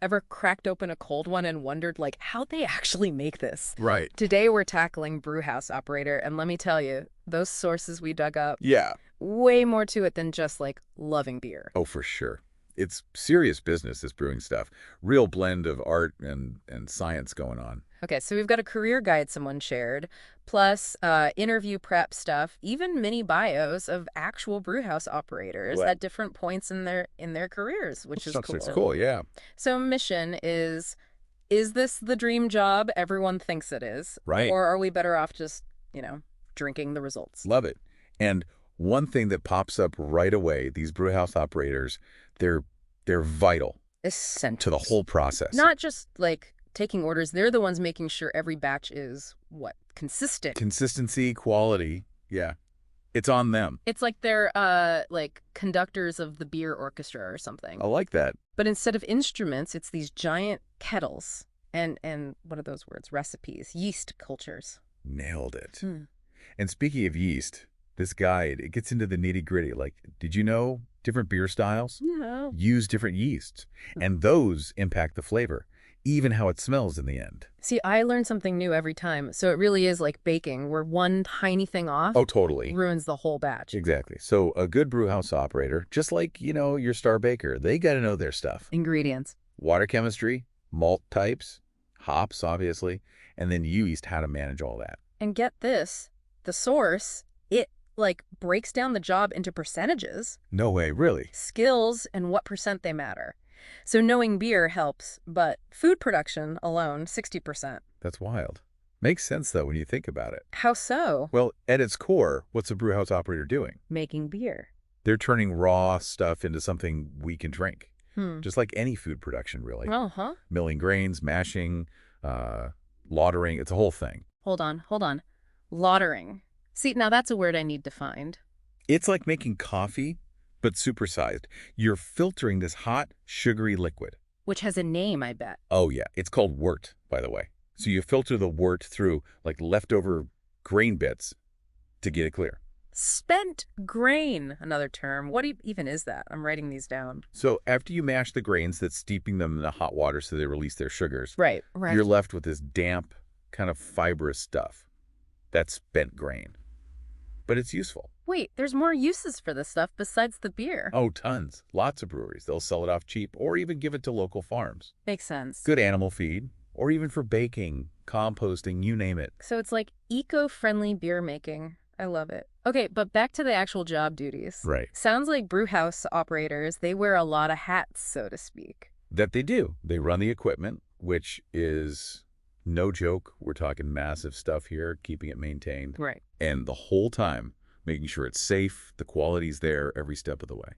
Ever cracked open a cold one and wondered, like, how'd they actually make this? Right. Today we're tackling Brew House Operator, and let me tell you, those sources we dug up, Yeah. way more to it than just, like, loving beer. Oh, for sure. It's serious business, this brewing stuff. Real blend of art and science going on. Okay, so we've got a career guide someone shared, plus interview prep stuff, even mini bios of actual brewhouse operators What? at different points in their careers, which is It's cool. cool, yeah. So mission is this the dream job everyone thinks it is? Right. Or are we better off just, drinking the results? Love it. And one thing that pops up right away, these brewhouse operators, they're vital to the Essentials. whole process. Not just, like, taking orders. They're the ones making sure every batch is, consistent. Consistency, quality, yeah. It's on them. It's like they're, like, conductors of the beer orchestra or something. I like that. But instead of instruments, it's these giant kettles and what are those words? Recipes, yeast cultures. Nailed it. And speaking of yeast, this guide, it gets into the nitty-gritty. Like, did you know different beer styles Yeah. use different yeasts? And those impact the flavor, even how it smells in the end. See, I learn something new every time. So it really is like baking, where one tiny thing off Oh, totally. ruins the whole batch. Exactly. So a good brewhouse operator, just like, your star baker, they got to know their stuff. Ingredients. Water chemistry, malt types, hops, obviously, and then yeast, how to manage all that. And get this, the source, it, like, breaks down the job into percentages, No way, really? skills, and what percent they matter. So knowing beer helps, but food production alone, 60%. That's wild. Makes sense, though, when you think about it. How so? Well, at its core, what's a brewhouse operator doing? Making beer. They're turning raw stuff into something we can drink. Hmm. Just like any food production, really. Uh-huh. Milling grains, mashing, lautering, it's a whole thing. Hold on. Lautering. See, now that's a word I need defined. It's like making coffee, but supersized. You're filtering this hot, sugary liquid. Which has a name, I bet. Oh, yeah. It's called wort, by the way. So you filter the wort through, like, leftover grain bits to get it clear. Spent grain, another term. What even is that? I'm writing these down. So after you mash the grains, that's steeping them in the hot water so they release their sugars. Right. You're left with this damp, kind of fibrous stuff. That's spent grain. But it's useful. Wait, there's more uses for this stuff besides the beer. Oh, tons. Lots of breweries. They'll sell it off cheap or even give it to local farms. Makes sense. Good animal feed, or even for baking, composting, you name it. So it's like eco-friendly beer making. I love it. Okay, but back to the actual job duties. Right. Sounds like brewhouse operators, they wear a lot of hats, so to speak. That they do. They run the equipment, which is no joke. We're talking massive stuff here, keeping it maintained. Right. And the whole time, making sure it's safe, the quality's there every step of the way.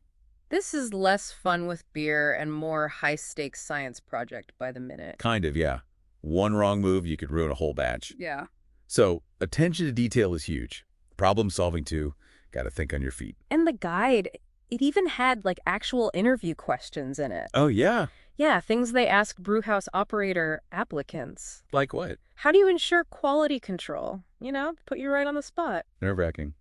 This is less fun with beer and more high-stakes science project by the minute. Kind of, yeah. One wrong move, you could ruin a whole batch. Yeah. So attention to detail is huge. Problem solving, too. Got to think on your feet. And the guide, it even had, like, actual interview questions in it. Oh, yeah? Yeah, things they ask brewhouse operator applicants. Like what? How do you ensure quality control? Put you right on the spot. Nerve-wracking.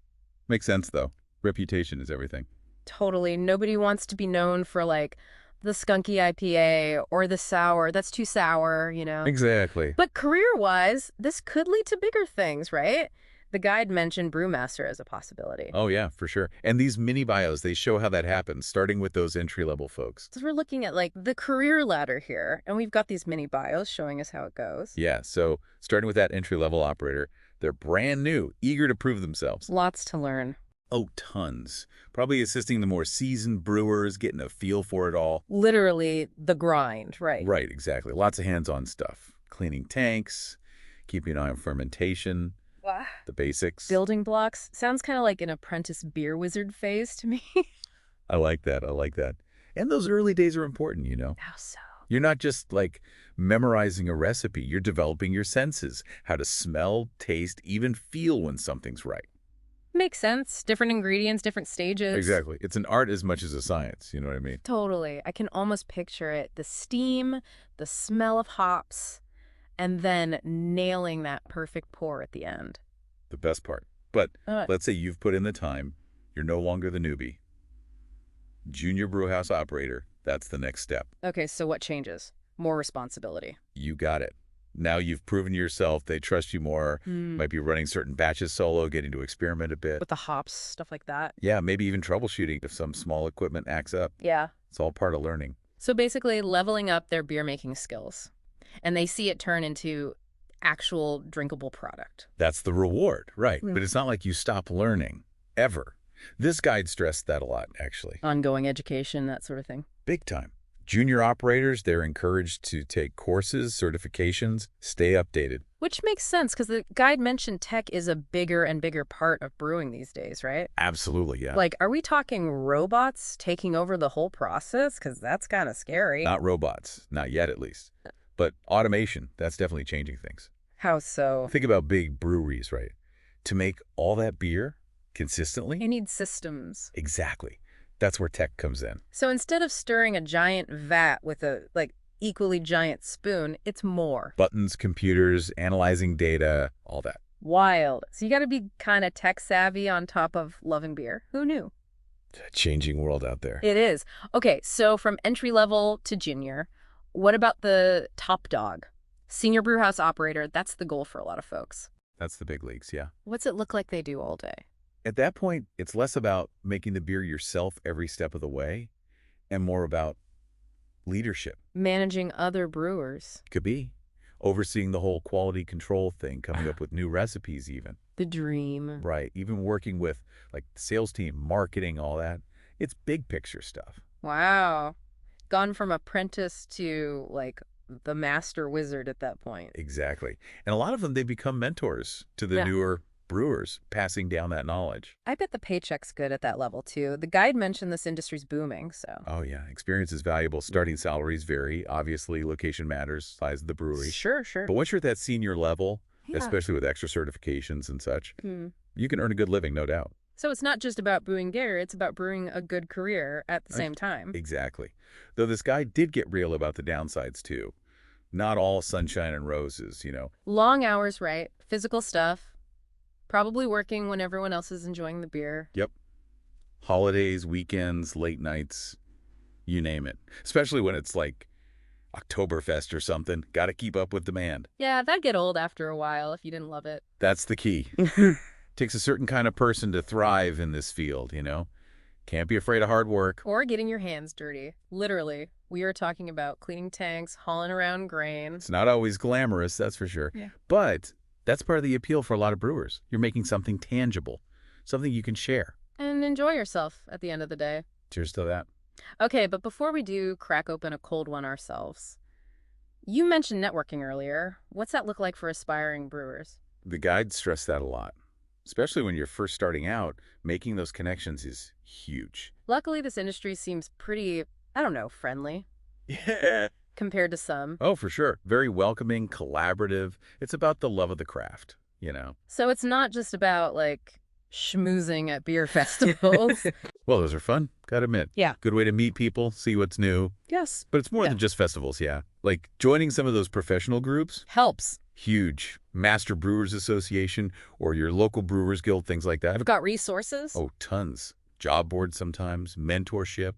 Makes sense, though. Reputation is everything. Totally. Nobody wants to be known for, like, the skunky IPA or the sour. That's too sour, Exactly. But career-wise, this could lead to bigger things, right? The guide mentioned brewmaster as a possibility. Oh, yeah, for sure. And these mini bios, they show how that happens, starting with those entry-level folks. So we're looking at, like, the career ladder here, and we've got these mini bios showing us how it goes. Yeah, so starting with that entry-level operator, they're brand new, eager to prove themselves. Lots to learn. Oh, tons. Probably assisting the more seasoned brewers, getting a feel for it all. Literally the grind, right? Right, exactly. Lots of hands-on stuff. Cleaning tanks, keeping an eye on fermentation, the basics. Building blocks. Sounds kind of like an apprentice beer wizard phase to me. I like that. And those early days are important, How so? You're not just, like, memorizing a recipe. You're developing your senses, how to smell, taste, even feel when something's right. Makes sense. Different ingredients, different stages. Exactly. It's an art as much as a science. You know what I mean? Totally. I can almost picture it. The steam, the smell of hops, and then nailing that perfect pour at the end. The best part. But let's say you've put in the time. You're no longer the newbie. Junior brewhouse operator. That's the next step. Okay, so what changes? More responsibility. You got it. Now you've proven yourself. They trust you more. Might be running certain batches solo, getting to experiment a bit. With the hops, stuff like that. Yeah, maybe even troubleshooting if some small equipment acts up. Yeah. It's all part of learning. So basically leveling up their beer making skills. And they see it turn into actual drinkable product. That's the reward, right. But it's not like you stop learning, ever. This guide stressed that a lot, actually. Ongoing education, that sort of thing. Big time. Junior operators, they're encouraged to take courses, certifications, stay updated. Which makes sense, because the guide mentioned tech is a bigger and bigger part of brewing these days, right? Absolutely, yeah. Like, are we talking robots taking over the whole process? Because that's kind of scary. Not robots, not yet at least. But automation, that's definitely changing things. How so? Think about big breweries, right? To make all that beer consistently? You need systems. Exactly. That's where tech comes in. So instead of stirring a giant vat with a, equally giant spoon, it's more. Buttons, computers, analyzing data, all that. Wild. So you got to be kind of tech savvy on top of loving beer. Who knew? It's a changing world out there. It is. Okay, so from entry level to junior, what about the top dog? Senior brew house operator, that's the goal for a lot of folks. That's the big leagues, yeah. What's it look like they do all day? At that point, it's less about making the beer yourself every step of the way and more about leadership. Managing other brewers. Could be. Overseeing the whole quality control thing, coming up with new recipes even. The dream. Right. Even working with the sales team, marketing, all that. It's big picture stuff. Wow. Gone from apprentice to the master wizard at that point. Exactly. And a lot of them, they become mentors to the newer brewers, passing down that knowledge. I bet the paycheck's good at that level, too. The guide mentioned this industry's booming, so. Oh, yeah. Experience is valuable. Starting salaries vary. Obviously, location matters, size of the brewery. Sure. But once you're at that senior level, especially with extra certifications and such, you can earn a good living, no doubt. So it's not just about brewing beer, it's about brewing a good career at the same time. Exactly. Though this guy did get real about the downsides, too. Not all sunshine and roses, Long hours, right? Physical stuff. Probably working when everyone else is enjoying the beer. Yep. Holidays, weekends, late nights, you name it. Especially when it's Oktoberfest or something. Got to keep up with demand. Yeah, that'd get old after a while if you didn't love it. That's the key. Takes a certain kind of person to thrive in this field, Can't be afraid of hard work. Or getting your hands dirty. Literally. We are talking about cleaning tanks, hauling around grain. It's not always glamorous, that's for sure. Yeah. But that's part of the appeal for a lot of brewers. You're making something tangible, something you can share. And enjoy yourself at the end of the day. Cheers to that. Okay, but before we do crack open a cold one ourselves, you mentioned networking earlier. What's that look like for aspiring brewers? The guides stress that a lot. Especially when you're first starting out, making those connections is huge. Luckily, this industry seems pretty, friendly. Yeah. Compared to some. Oh, for sure. Very welcoming, collaborative. It's about the love of the craft, So it's not just about, schmoozing at beer festivals. Well, those are fun, gotta admit. Yeah. Good way to meet people, see what's new. Yes. But it's more than just festivals, yeah. Joining some of those professional groups. Helps. Huge. Master Brewers Association or your local Brewers Guild, things like that. I've got resources. Oh, tons. Job boards sometimes, mentorship.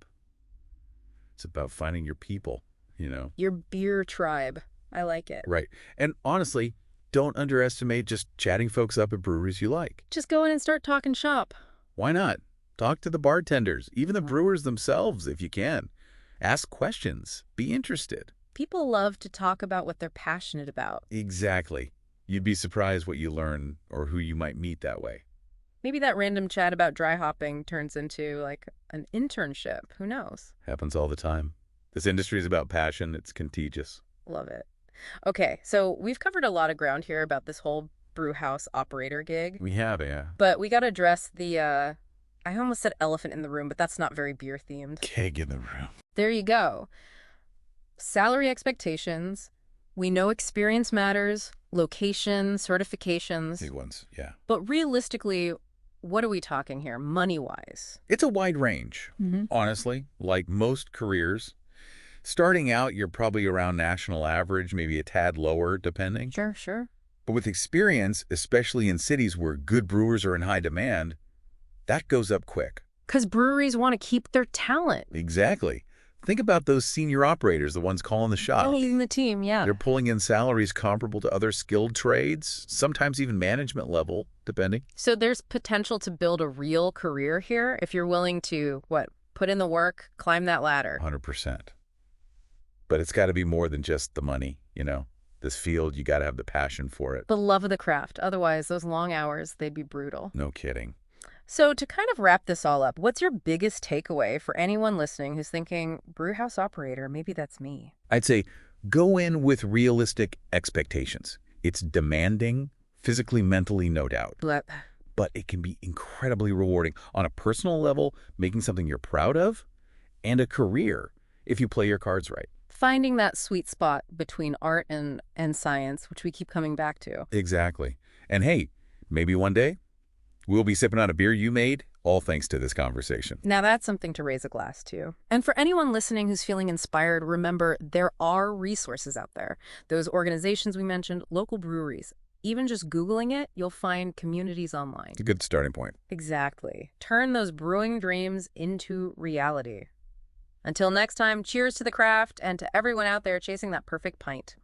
It's about finding your people, Your beer tribe. I like it. Right. And honestly, don't underestimate just chatting folks up at breweries you like. Just go in and start talking shop. Why not? Talk to the bartenders, even the brewers themselves if you can. Ask questions. Be interested. People love to talk about what they're passionate about. Exactly. You'd be surprised what you learn or who you might meet that way. Maybe that random chat about dry hopping turns into, an internship. Who knows? Happens all the time. This industry is about passion. It's contagious. Love it. Okay, so we've covered a lot of ground here about this whole brew house operator gig. We have, yeah. But we got to address the, I almost said elephant in the room, but that's not very beer themed. Keg in the room. There you go. Salary expectations. We know experience matters, location, certifications. Big ones, yeah. But realistically, what are we talking here, money-wise? It's a wide range, honestly. Like most careers, starting out, you're probably around national average, maybe a tad lower, depending. Sure. But with experience, especially in cities where good brewers are in high demand, that goes up quick. Because breweries want to keep their talent. Exactly. Think about those senior operators, the ones calling the shots. Leading the team, yeah. They're pulling in salaries comparable to other skilled trades, sometimes even management level, depending. So there's potential to build a real career here if you're willing to, put in the work, climb that ladder. 100%. But it's got to be more than just the money, This field, you got to have the passion for it. The love of the craft. Otherwise, those long hours, they'd be brutal. No kidding. So to kind of wrap this all up, what's your biggest takeaway for anyone listening who's thinking, brew house operator, maybe that's me? I'd say go in with realistic expectations. It's demanding, physically, mentally, no doubt. But it can be incredibly rewarding on a personal level, making something you're proud of, and a career if you play your cards right. Finding that sweet spot between art and science, which we keep coming back to. Exactly. And hey, maybe one day we'll be sipping on a beer you made, all thanks to this conversation. Now that's something to raise a glass to. And for anyone listening who's feeling inspired, remember there are resources out there. Those organizations we mentioned, local breweries. Even just Googling it, you'll find communities online. It's a good starting point. Exactly. Turn those brewing dreams into reality. Until next time, cheers to the craft and to everyone out there chasing that perfect pint.